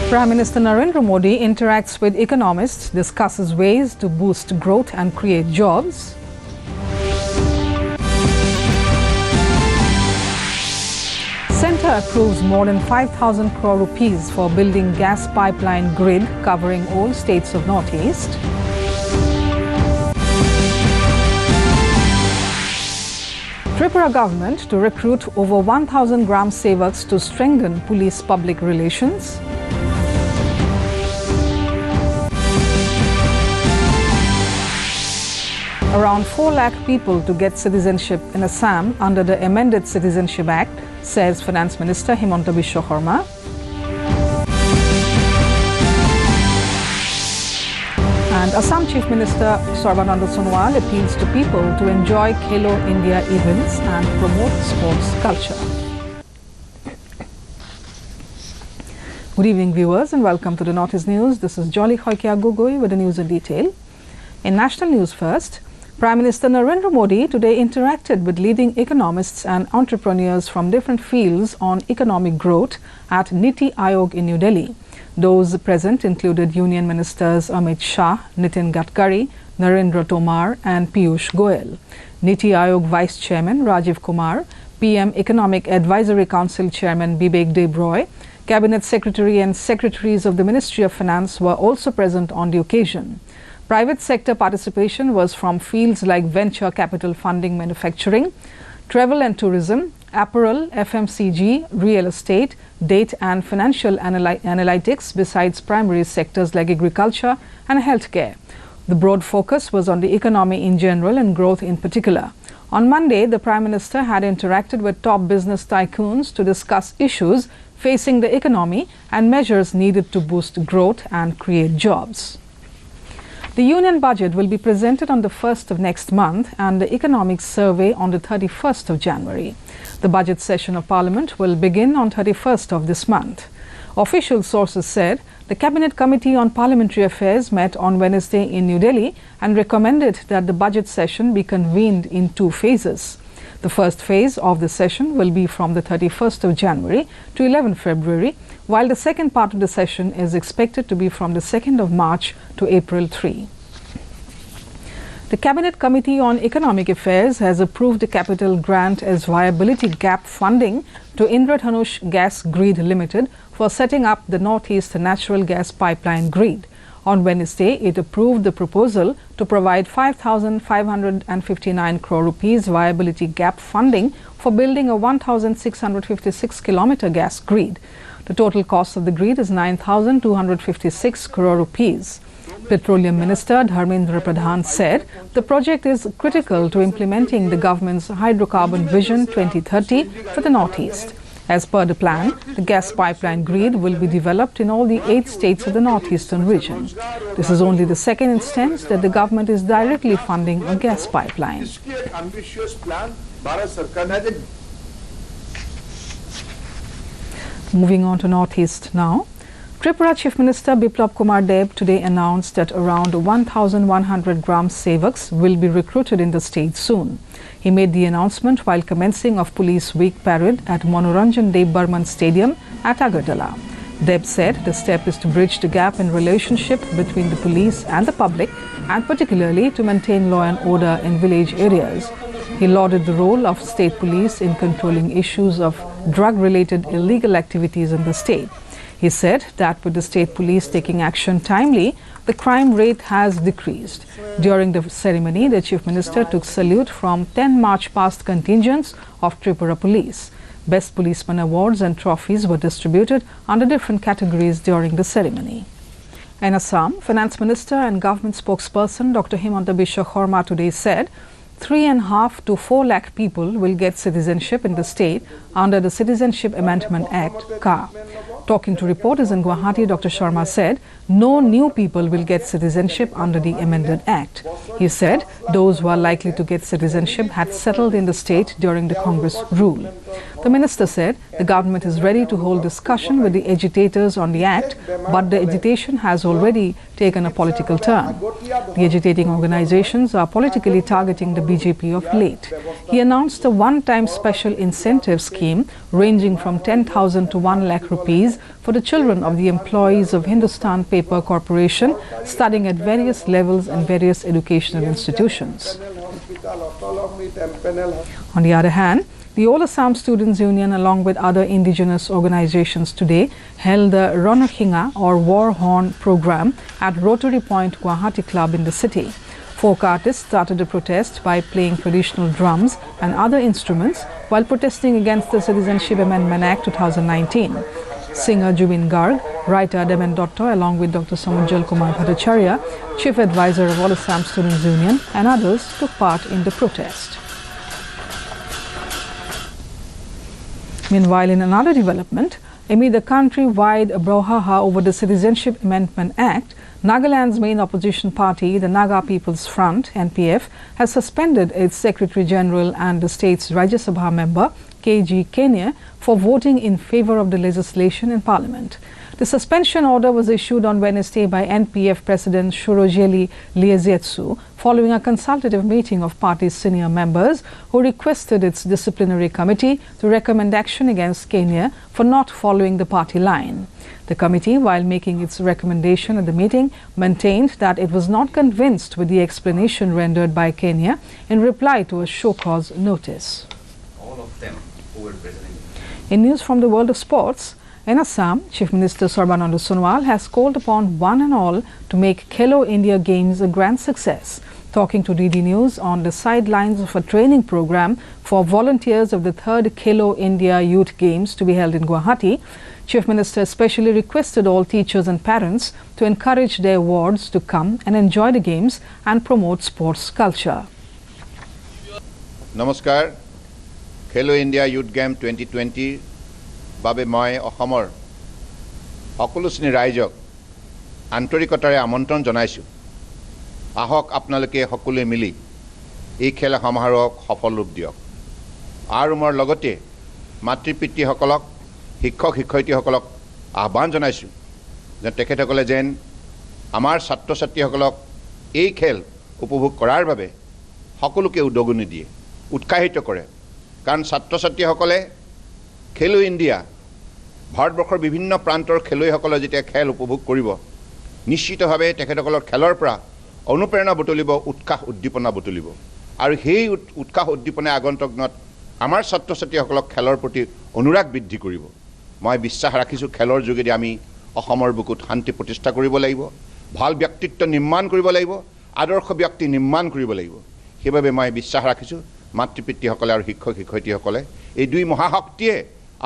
Prime Minister Narendra Modi interacts with economists, discusses ways to boost growth and create jobs. Centre approves more than 5,000 crore rupees for building gas pipeline grid covering all states of Northeast. Tripura government to recruit over 1,000 Gram Sevaks to strengthen police public relations. Around 4 lakh people to get citizenship in Assam under the amended Citizenship Act, says Finance Minister Himanta Biswa Sarma. And Assam Chief Minister Sarbananda Sonowal appeals to people to enjoy Khelo India events and promote sports culture. Good evening, viewers, and welcome to the Northeast News. This is Jolly Khoikia Gogoi with the news in detail. In national news first, Prime Minister Narendra Modi today interacted with leading economists and entrepreneurs from different fields on economic growth at Niti Aayog in New Delhi. Those present included Union Ministers Amit Shah, Nitin Gadkari, Narendra Tomar and Piyush Goyal. Niti Aayog Vice Chairman Rajiv Kumar, PM Economic Advisory Council Chairman Bibek Debroy, Cabinet Secretary and Secretaries of the Ministry of Finance were also present on the occasion. Private sector participation was from fields like venture capital funding, manufacturing, travel and tourism, apparel, FMCG, real estate, data and financial analytics, besides primary sectors like agriculture and healthcare. The broad focus was on the economy in general and growth in particular. On Monday, the Prime Minister had interacted with top business tycoons to discuss issues facing the economy and measures needed to boost growth and create jobs. The Union Budget will be presented on the 1st of next month and the Economic Survey on the 31st of January. The budget session of Parliament will begin on 31st of this month. Official sources said the Cabinet Committee on Parliamentary Affairs met on Wednesday in New Delhi and recommended that the budget session be convened in 2 phases. The first phase of the session will be from the 31st of January to 11 February, while the second part of the session is expected to be from the 2nd of March to April 3. The Cabinet Committee on Economic Affairs has approved a capital grant as viability gap funding to Indradhanush Gas Grid Limited for setting up the Northeast Natural Gas Pipeline Grid. On Wednesday, it approved the proposal to provide 5,559 crore rupees viability gap funding for building a 1,656-kilometer gas grid. The total cost of the grid is 9,256 crore rupees. Petroleum Minister Dharmendra Pradhan said the project is critical to implementing the government's Hydrocarbon Vision 2030 for the Northeast. As per the plan, the gas pipeline grid will be developed in all the 8 states of the northeastern region. This is only the second instance that the government is directly funding a gas pipeline. Moving on to Northeast now. Tripura Chief Minister Biplab Kumar Deb today announced that around 1,100 Gram Sevaks will be recruited in the state soon. He made the announcement while commencing of Police Week parade at Manoranjan Deb Burman Stadium at Agartala. Deb said the step is to bridge the gap in relationship between the police and the public, and particularly to maintain law and order in village areas. He lauded the role of state police in controlling issues of drug-related illegal activities in the state. He said that with the state police taking action timely, the crime rate has decreased. During the ceremony, the Chief Minister took salute from 10 march-past contingents of Tripura Police. Best Policeman awards and trophies were distributed under different categories during the ceremony. In Assam, Finance Minister and Government spokesperson Dr. Himanta Biswa Sarma today said 3.5 to 4 lakh people will get citizenship in the state under the Citizenship Amendment Act, CA. Talking to reporters in Guwahati, Dr. Sharma said no new people will get citizenship under the amended act. He said those who are likely to get citizenship had settled in the state during the Congress rule. The minister said the government is ready to hold discussion with the agitators on the act, but the agitation has already taken a political turn. The agitating organizations are politically targeting the BJP of late. He announced a one-time special incentive scheme ranging from 10,000 to 1 lakh rupees for the children of the employees of Hindustan Paper Corporation studying at various levels and various educational institutions. On the other hand, the All Assam Students Union, along with other indigenous organizations today, held the Ronakhinga or War Horn program at Rotary Point Guwahati Club in the city. Folk artists started a protest by playing traditional drums and other instruments while protesting against the Citizenship Amendment Act 2019. Singer Jubin Garg, writer Demen Dotto, along with Dr. Samujjal Kumar Bhattacharya, Chief Advisor of All Assam Students Union, and others took part in the protest. Meanwhile, in another development, amid the country-wide brouhaha over the Citizenship Amendment Act, Nagaland's main opposition party, the Naga People's Front, NPF, has suspended its Secretary General and the state's Rajya Sabha member, KG Kenya, for voting in favor of the legislation in Parliament. The suspension order was issued on Wednesday by NPF President Shurojeli Liezietsu following a consultative meeting of party's senior members who requested its disciplinary committee to recommend action against Kenya for not following the party line. The committee, while making its recommendation at the meeting, maintained that it was not convinced with the explanation rendered by Kenya in reply to a show cause notice. All of them who were present. In news from the world of sports, in Assam, Chief Minister Sarbananda Sonowal has called upon one and all to make Khelo India Games a grand success. Talking to DD News on the sidelines of a training program for volunteers of the 3rd Khelo India Youth Games to be held in Guwahati, Chief Minister especially requested all teachers and parents to encourage their wards to come and enjoy the games and promote sports culture. Namaskar, Khelo India Youth Game 2020 বাবে মই অসমৰ সকলো শ্ৰেণীৰ ৰাইজক আন্তৰিকতাৰে আমন্ত্ৰণ জনাইছোঁ। আহক আপোনালোকে সকলোৱে মিলি এই খেল সমাৰোহক সফল ৰূপ দিয়ক। আৰু মোৰ লগতে মাতৃ-পিতৃসকলক, শিক্ষক শিক্ষয়িত্ৰীসকলক আহ্বান জনাইছোঁ যে তেখেতসকলে যেন আমাৰ ছাত্ৰ-ছাত্ৰীসকলক এই খেল উপভোগ কৰাৰ বাবে সকলোকে উদগনি দিয়ে, উৎসাহিত কৰে। কাৰণ ছাত্ৰ-ছাত্ৰীসকলে খেলো ইণ্ডিয়া ভাৰতবৰ্ষৰ বিভিন্ন প্ৰান্তৰ খেলুৱৈসকলে যেতিয়া খেল উপভোগ কৰিব, নিশ্চিতভাৱে তেখেতসকলৰ খেলৰ পৰা অনুপ্ৰেৰণা বুটলিব, উৎসাহ উদ্দীপনা বুটলিব। আৰু সেই উৎসাহ উদ্দীপনাই আগন্তুক দিনত আমাৰ ছাত্ৰ ছাত্ৰীসকলক খেলৰ প্ৰতি অনুৰাগ বৃদ্ধি কৰিব। মই বিশ্বাস ৰাখিছোঁ খেলৰ যোগেদি আমি অসমৰ বুকুত শান্তি প্ৰতিষ্ঠা কৰিব লাগিব, ভাল ব্যক্তিত্ব নিৰ্মাণ কৰিব লাগিব, আদৰ্শ ব্যক্তি নিৰ্মাণ কৰিব লাগিব। সেইবাবে মই বিশ্বাস ৰাখিছোঁ মাতৃ পিতৃসকলে আৰু শিক্ষক শিক্ষয়িত্ৰীসকলে এই দুই মহাশক্তিয়ে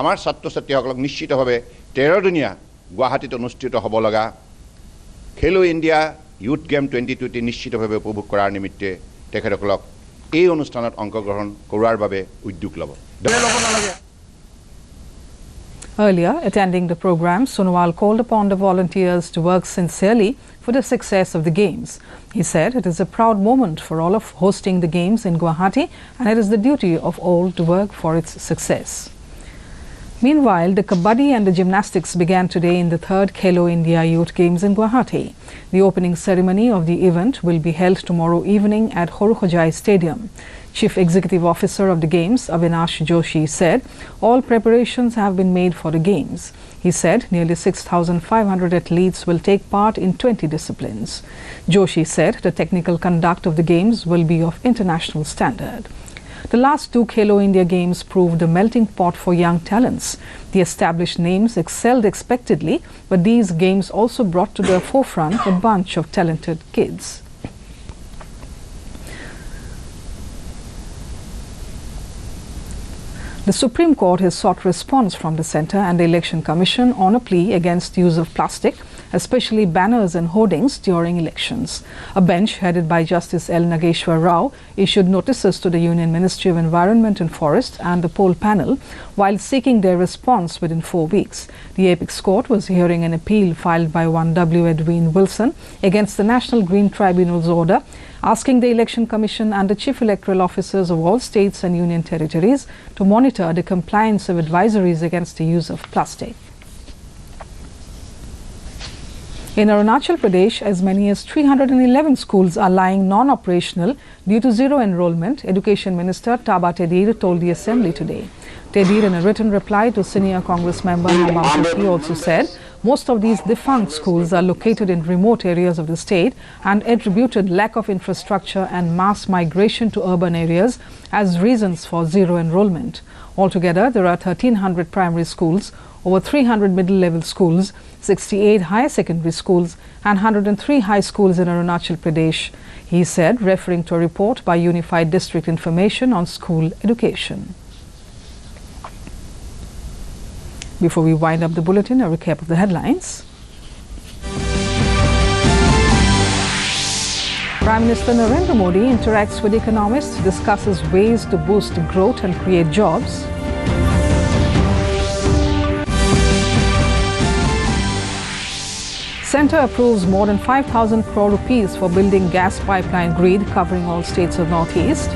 আমাৰ ছাত্ৰ ছাত্ৰীসকলক নিশ্চিতভাৱে 13 দিনীয়া গুৱাহাটীত অনুষ্ঠিত হ'ব লগা খেলো ইণ্ডিয়া ইউথ গেম 2020 নিশ্চিতভাৱে উপভোগ কৰাৰ নিমিত্তে তেখেতসকলক এই অনুষ্ঠানত অংশগ্ৰহণ কৰোৱাৰ বাবে উদ্যোগ ল'ব। Earlier, attending the program, Sonowal called upon the volunteers to work sincerely for the success of the Games. He said it is a proud moment for all of hosting the Games in Guwahati and it is the duty of all to work for its success. Meanwhile, the Kabaddi and the gymnastics began today in the 3rd Khelo India Youth Games in Guwahati. The opening ceremony of the event will be held tomorrow evening at Horukhojai Stadium. Chief Executive Officer of the Games, Avinash Joshi, said all preparations have been made for the Games. He said nearly 6,500 athletes will take part in 20 disciplines. Joshi said the technical conduct of the Games will be of international standard. The last 2 Khelo India Games proved a melting pot for young talents. The established names excelled expectedly, but these games also brought to the forefront a bunch of talented kids. The Supreme Court has sought response from the Centre and the Election Commission on a plea against use of plastic especially banners and hoardings during elections. A bench headed by Justice L. Nageshwar Rao issued notices to the Union Ministry of Environment and Forest and the poll panel while seeking their response within 4 weeks. The Apex Court was hearing an appeal filed by one W. Edwin Wilson against the National Green Tribunal's order, asking the Election Commission and the Chief Electoral Officers of all states and union territories to monitor the compliance of advisories against the use of plastic. In Arunachal Pradesh, as many as 311 schools are lying non-operational due to zero enrollment, Education Minister Taba Tedir told the Assembly today. Tedir, in a written reply to senior Congress member Hemam Tuki, also said most of these defunct schools are located in remote areas of the state and attributed lack of infrastructure and mass migration to urban areas as reasons for zero enrollment. Altogether, there are 1,300 primary schools, over 300 middle-level schools, 68 higher secondary schools and 103 high schools in Arunachal Pradesh, he said, referring to a report by Unified District Information on School Education. Before we wind up the bulletin, a recap of the headlines. Prime Minister Narendra Modi interacts with economists, discusses ways to boost growth and create jobs. Centre approves more than 5,000 crore rupees for building gas pipeline grid covering all states of Northeast.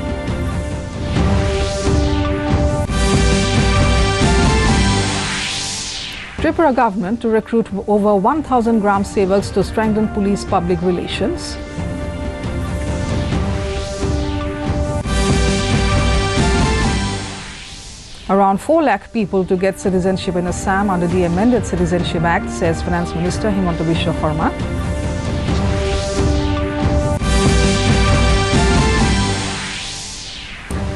Tripura government to recruit over 1,000 Gram Sevaks to strengthen police public relations. Around 4 lakh people to get citizenship in Assam under the amended Citizenship Act, says Finance Minister Himanta Biswa Sarma.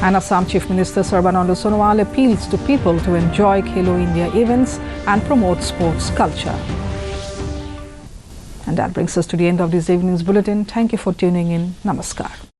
And Assam Chief Minister Sarbananda Sonowal appeals to people to enjoy Khelo India events and promote sports culture. And that brings us to the end of this evening's bulletin. Thank you for tuning in. Namaskar.